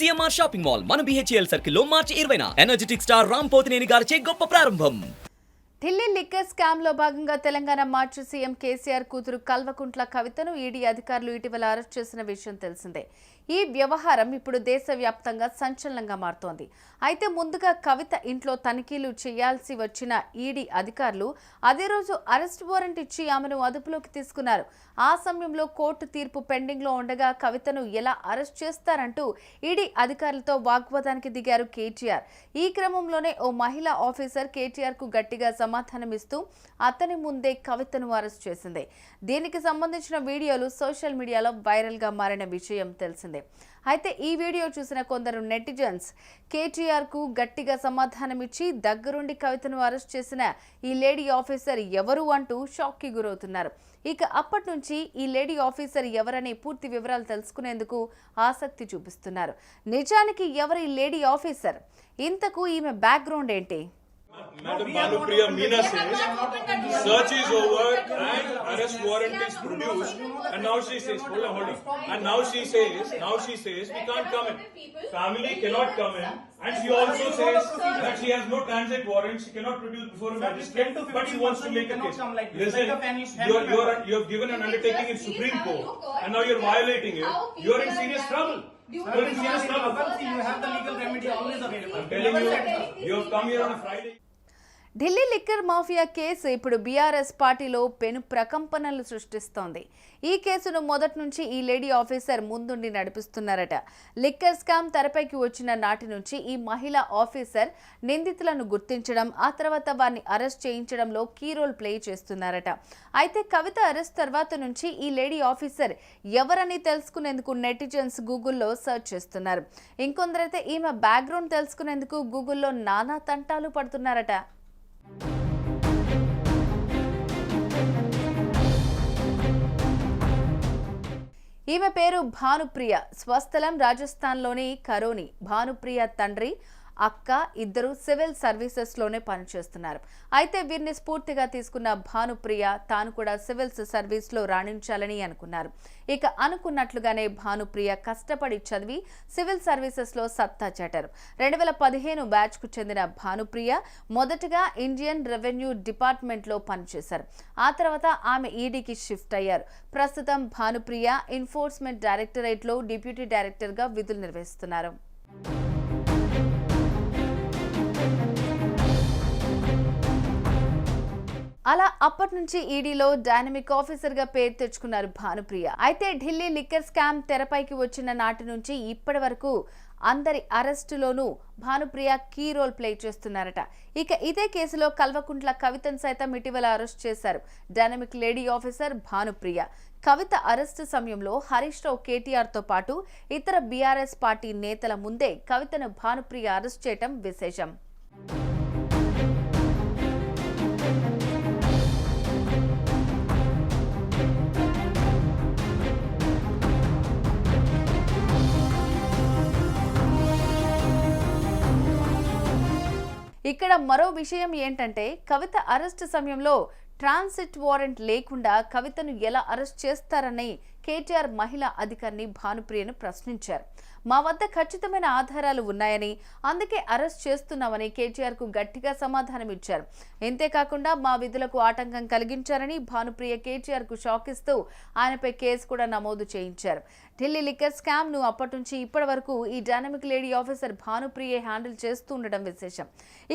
CMR shopping mall మన BHEL circle లో మార్చి 20న energetic star Ram Pothineni గారిచే గొప్ప ప్రారంభం. ఢిల్లీ లిక్కర్ స్కామ్ లో భాగంగా తెలంగాణ మాజీ సీఎం కేసీఆర్ కూతురు కల్వకుంట్ల కవితను ఈడీ అధికారులు ఇటీవల అరెస్ట్ చేసిన విషయం తెలిసిందే. ఈ వ్యవహారం ఇప్పుడు దేశవ్యాప్తంగా సంచలనంగా మారుతోంది. అయితే ముందుగా కవిత ఇంట్లో తనిఖీలు చేయాల్సి వచ్చిన ఈడీ అధికారులు అదే రోజు అరెస్ట్ వారెంట్ ఇచ్చి ఆమెను అదుపులోకి తీసుకున్నారు. ఆ సమయంలో కోర్టు తీర్పు పెండింగ్ లో ఉండగా కవితను ఎలా అరెస్ట్ చేస్తారంటూ ఈడీ అధికారులతో వాగ్వాదానికి దిగారు కేటీఆర్. ఈ క్రమంలోనే ఓ మహిళా ఆఫీసర్ కేటీఆర్ కు గట్టిగా సమాధానమిస్తూ అతని ముందే కవితను అరెస్ట్ చేసింది. దీనికి సంబంధించిన వీడియోలు సోషల్ మీడియాలో వైరల్ గా మారిన విషయం తెలిసిందే. అయితే ఈ వీడియో చూసిన కొందరు నెటిజన్స్ కేటీఆర్ కు గట్టిగా సమాధానమిచ్చి దగ్గరుండి కవితను అరెస్ట్ చేసిన ఈ లేడీ ఆఫీసర్ ఎవరు అంటూ షాక్ కి గురవుతున్నారు. ఇక అప్పటి నుంచి ఈ లేడీ ఆఫీసర్ ఎవరనే పూర్తి వివరాలు తెలుసుకునేందుకు ఆసక్తి చూపిస్తున్నారు. నిజానికి ఎవరు ఈ లేడీ ఆఫీసర్, ఇంతకు ఈమె బ్యాక్గ్రౌండ్ ఏంటి? Madam Bhanupriya Meena says search is over and arrest warrant is produced, and now she says hold on, and now she says we can't come in, family cannot come in, and she also says that she has no transit warrant, she cannot produce before a magistrate, but she wants to make a case. Listen, you have given an undertaking in Supreme Court and now you're violating it. You're in serious trouble. You're in serious trouble. You have the legal remedy always available. I'm telling you, you have come here on a Friday. Delhi liquor mafia case ఇప్పుడు BRS పార్టీలో పెను ప్రకంపనలు సృష్టిస్తోంది. ఈ కేసును మొదటి నుంచి ఈ లేడీ ఆఫీసర్ ముందుండి నడిపిస్తున్నారట. లిక్కర్ స్కామ్ తెరపైకి వచ్చిన నాటి నుంచి ఈ మహిళా ఆఫీసర్ నిందితులను గుర్తించడం, ఆ తర్వాత వారిని అరెస్ట్ చేయించడంలో కీ రోల్ ప్లే చేస్తున్నారట. అయితే కవిత అరెస్ట్ తర్వాత నుంచి ఈ లేడీ ఆఫీసర్ ఎవరని తెలుసుకునేందుకు నెటిజన్స్ గూగుల్లో సర్చ్ చేస్తున్నారు. ఇంకొందరైతే ఈమె బ్యాక్గ్రౌండ్ తెలుసుకునేందుకు గూగుల్లో నానా తంటాలు పడుతున్నారట. ఈమె పేరు భానుప్రియ, స్వస్థలం రాజస్థాన్లోని కరోని. భానుప్రియ తండ్రి, అక్క ఇద్దరు సివిల్ సర్వీసెస్ లోనే పనిచేస్తున్నారు. అయితే వీరిని స్ఫూర్తిగా తీసుకున్న భానుప్రియ తాను కూడా సివిల్ సర్వీస్ లో రాణించాలని అనుకున్నారు. ఇక అనుకున్నట్లుగానే భానుప్రియ కష్టపడి చదివి సివిల్ సర్వీసెస్ లో సత్తా చాటారు. 2015 బ్యాచ్ కు చెందిన భానుప్రియ మొదటగా ఇండియన్ రెవెన్యూ డిపార్ట్మెంట్ లో పనిచేశారు. ఆ తర్వాత ఆమె ఈడీకి షిఫ్ట్ అయ్యారు. ప్రస్తుతం భానుప్రియ ఎన్ఫోర్స్మెంట్ డైరెక్టరేట్ లో డిప్యూటీ డైరెక్టర్ గా విధులు నిర్వహిస్తున్నారు. అలా అప్పటి నుంచి ఈడీలో డైనమిక్ ఆఫీసర్ గా పేరు తెచ్చుకున్నారు భానుప్రియ. అయితే ఢిల్లీ లిక్కర్ స్కామ్ తెరపైకి వచ్చిన నాటి నుంచి ఇప్పటి వరకు అందరి అరెస్టులోనూ భానుప్రియ కీ రోల్ ప్లే చేస్తున్నారట. ఇక ఇదే కేసులో కల్వకుంట్ల కవితను సైతం ఇటీవల అరెస్ట్ చేశారు డైనమిక్ లేడీ ఆఫీసర్ భానుప్రియ. కవిత అరెస్టు సమయంలో హరీష్ రావు, కేటీఆర్ తో పాటు ఇతర బీఆర్ఎస్ పార్టీ నేతల ముందే కవితను భానుప్రియ అరెస్ట్ చేయడం విశేషం. ఇక్కడ మరో విషయం ఏంటంటే కవిత అరెస్ట్ సమయంలో ట్రాన్సిట్ వారెంట్ లేకుండా కవితను ఎలా అరెస్ట్ చేస్తారని కేటీఆర్ మహిళా అధికారిని భానుప్రియను ప్రశ్నించారు. మా వద్ద ఖచ్చితమైన ఆధారాలు ఉన్నాయని, అందుకే అరెస్ట్ చేస్తున్నామని కేటీఆర్ కు గట్టిగా సమాధానం ఇచ్చారు. ఇంతేకాకుండా మా విధులకు ఆటంకం కలిగించారని భానుప్రియ కేటీఆర్ కు షాక్ ఇస్తూ ఆయనపై కేసు కూడా నమోదు చేయించారు. ఢిల్లీ లిక్కర్ స్కామ్ ను అప్పటి నుంచి ఇప్పటి వరకు ఈ dynamic lady officer Bhanupriya handle చేస్తూ ఉండడం విశేషం.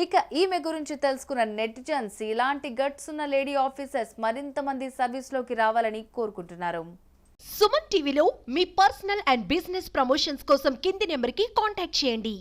ఇక ఈమె గురించి తెలుసుకున్న నెటిజన్స్ ఇలాంటి గట్స్ ఉన్న లేడీ ఆఫీసర్స్ మరింత మంది సర్వీస్ లోకి రావాలని కోరుకుంటున్నారు. సుమన్ టీవీలో మీ పర్సనల్ అండ్ బిజినెస్ ప్రమోషన్స్ కోసం కింది నెంబర్కి కాంటాక్ట్ చేయండి.